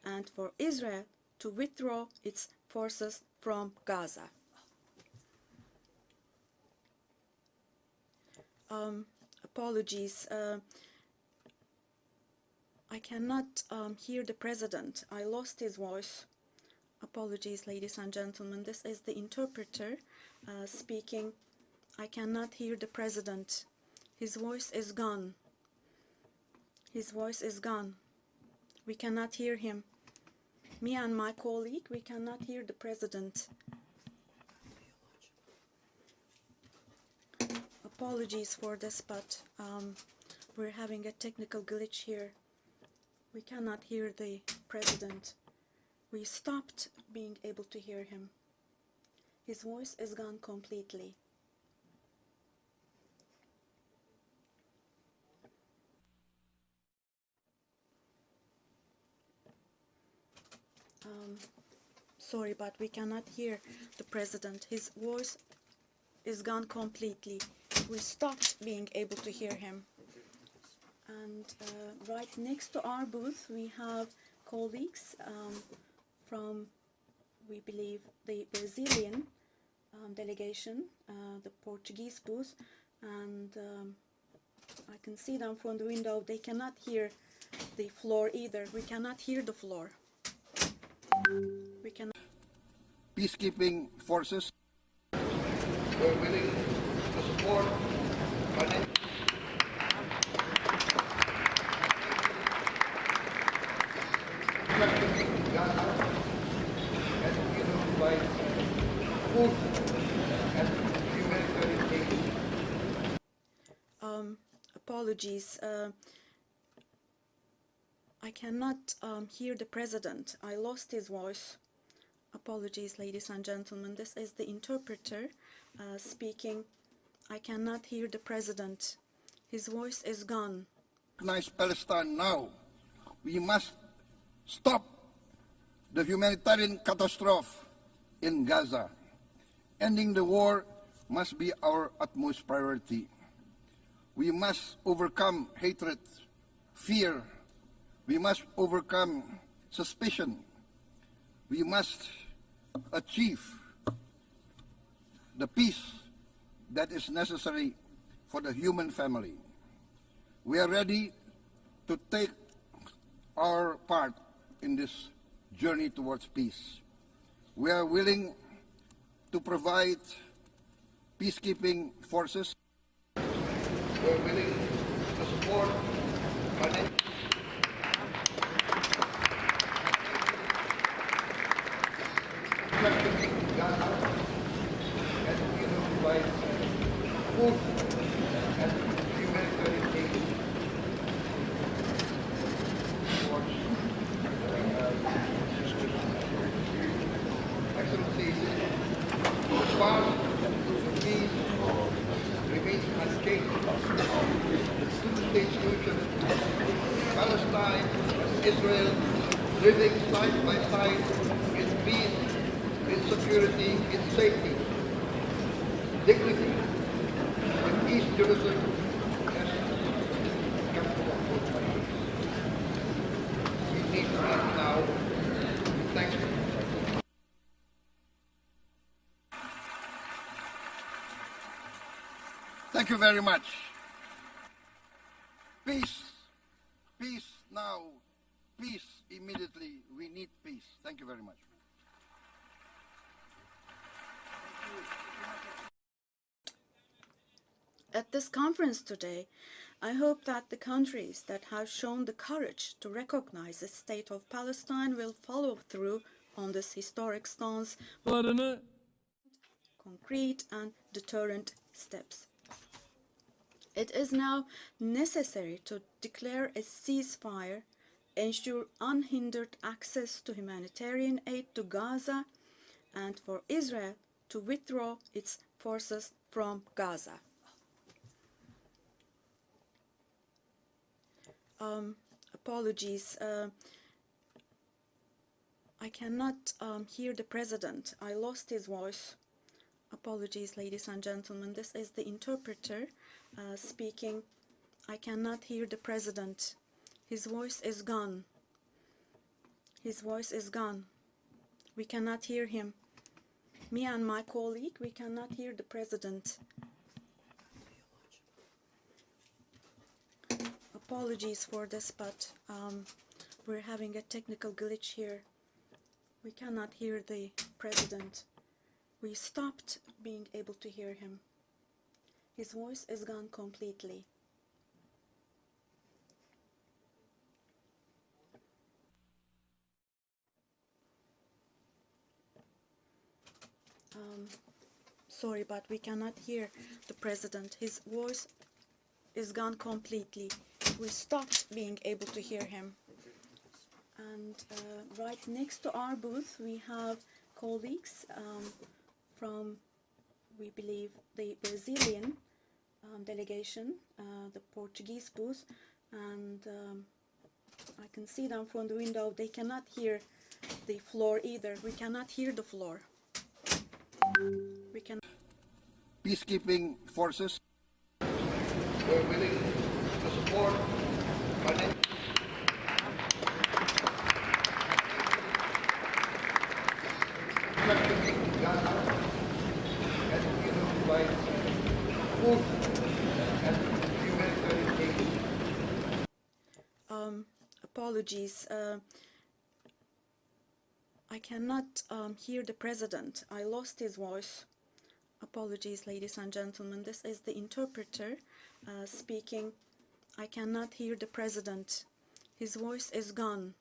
and for Israel to withdraw its forces from Gaza. Apologies. I cannot hear the president. I lost his voice. Apologies, ladies and gentlemen. This is the interpreter speaking. I cannot hear the president. His voice is gone. His voice is gone. We cannot hear him. Me and my colleague, we cannot hear the president. Apologies for this, but we're having a technical glitch here. We cannot hear the president. We stopped being able to hear him. His voice is gone completely. Sorry, but we cannot hear the president. His voice is gone completely. We stopped being able to hear him. And right next to our booth, we have colleagues from, we believe, the Brazilian delegation, the Portuguese booth, and I can see them from the window. They cannot hear the floor either. We cannot hear the floor. We cannot. Peacekeeping forces. We're willing to support Gaza and provide food and humanitarian aid. Apologies. I cannot hear the president. I lost his voice. Apologies, ladies and gentlemen. This is the interpreter speaking. I cannot hear the president. His voice is gone. Recognize Palestine now. We must stop the humanitarian catastrophe in Gaza. Ending the war must be our utmost priority. We must overcome hatred, fear. We must overcome suspicion. We must achieve the peace that is necessary for the human family. We are ready to take our part in this journey towards peace. We are willing to provide peacekeeping forces. We are willing to support Gaza and provide food and humanitarian aid the two-state solution, Palestine and Israel living side by side in peace, in security, in safety, dignity, and East Jerusalem has come to a full country. We need to act now. Thank you. Thank you very much. Peace. Peace now. Peace immediately. We need peace. Thank you very much. At this conference today, I hope that the countries that have shown the courage to recognize the state of Palestine will follow through on this historic stance with concrete and deterrent steps. It is now necessary to declare a ceasefire, ensure unhindered access to humanitarian aid to Gaza, and for Israel to withdraw its forces from Gaza. Apologies. I cannot hear the president. I lost his voice. Apologies, ladies and gentlemen. This is the interpreter speaking. I cannot hear the president. His voice is gone. His voice is gone. We cannot hear him. Me and my colleague, we cannot hear the president. Apologies for this, but we're having a technical glitch here. We cannot hear the president. We stopped being able to hear him. His voice is gone completely. Sorry, but we cannot hear the president. His voice is gone completely. We stopped being able to hear him. And right next to our booth, we have colleagues from, we believe, the Brazilian delegation, the Portuguese booth, and I can see them from the window. They cannot hear the floor either. We cannot hear the floor. We can. Peacekeeping forces. We're willing to support Gaza and provide food and humanitarian aid. Apologies. I cannot hear the president. I lost his voice. Apologies, ladies and gentlemen. This is the interpreter speaking. I cannot hear the president. His voice is gone.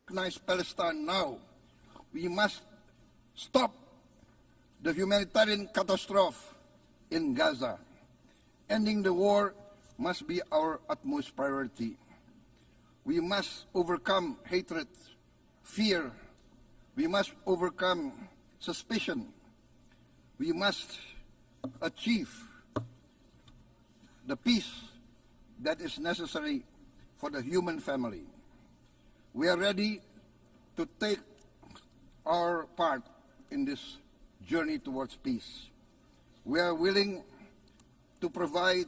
Recognize Palestine now. We must stop the humanitarian catastrophe in Gaza. Ending the war must be our utmost priority. We must overcome hatred, fear. We must overcome suspicion. We must achieve the peace that is necessary for the human family. We are ready to take our part in this journey towards peace. We are willing to provide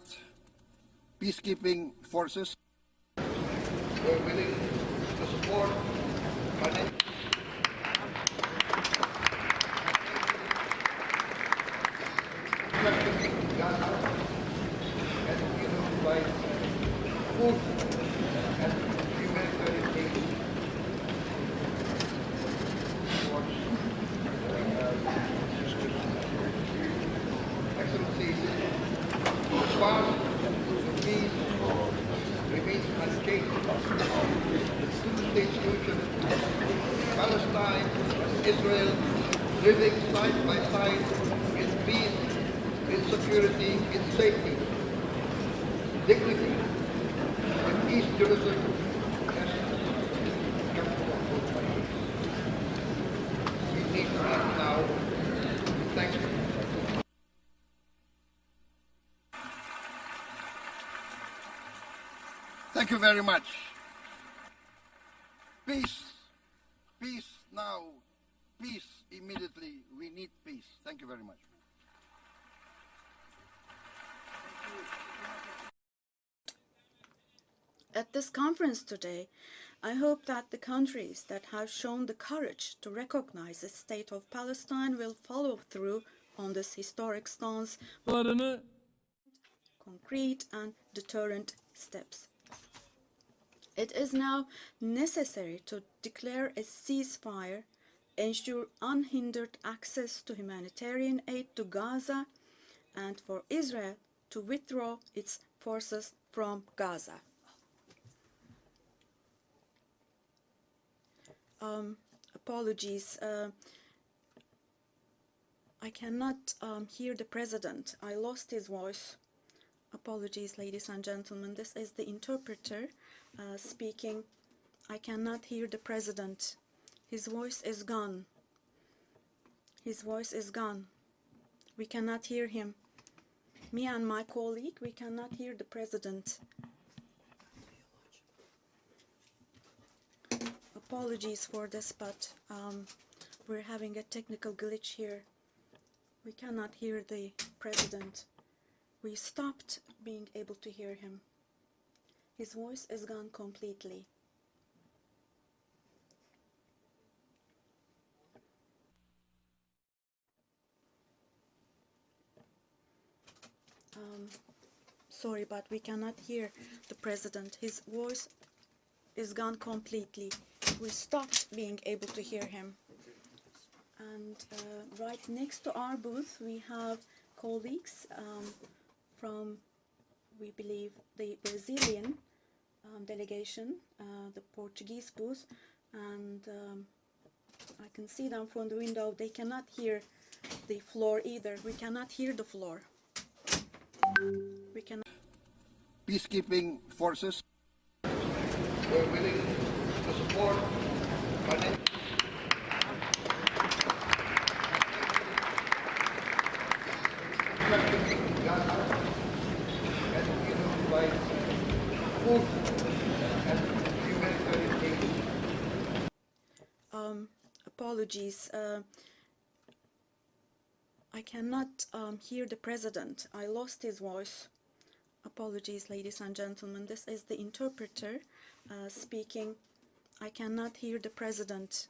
peacekeeping forces. We are willing to support Gaza and provide food and humanitarian aid. Excellencies, the path to peace remains unchanged. The two-state solution, Palestine and Israel living side by side in peace, in security, in safety, dignity, and East Jerusalem has come to a full country. We need to act now. Thank you. Thank you very much. Peace. Peace now. Peace immediately. We need peace. Thank you very much. At this conference today, I hope that the countries that have shown the courage to recognize the state of Palestine will follow through on this historic stance with concrete and deterrent steps. It is now necessary to declare a ceasefire, ensure unhindered access to humanitarian aid to Gaza, and for Israel to withdraw its forces from Gaza. Apologies. I cannot hear the president. I lost his voice. Apologies, ladies and gentlemen. This is the interpreter speaking. I cannot hear the president. His voice is gone. His voice is gone. We cannot hear him. Me and my colleague, we cannot hear the president. Apologies for this, but we're having a technical glitch here. We cannot hear the president. We stopped being able to hear him. His voice is gone completely. Sorry, but we cannot hear the president. His voice is gone completely. We stopped being able to hear him. And right next to our booth, we have colleagues from, we believe, the Brazilian delegation, the Portuguese booth, and I can see them from the window. They cannot hear the floor either. We cannot hear the floor. We cannot. Peacekeeping forces. We're willing to support. Apologies. I cannot hear the president. I lost his voice. Apologies, ladies and gentlemen. This is the interpreter speaking. I cannot hear the president.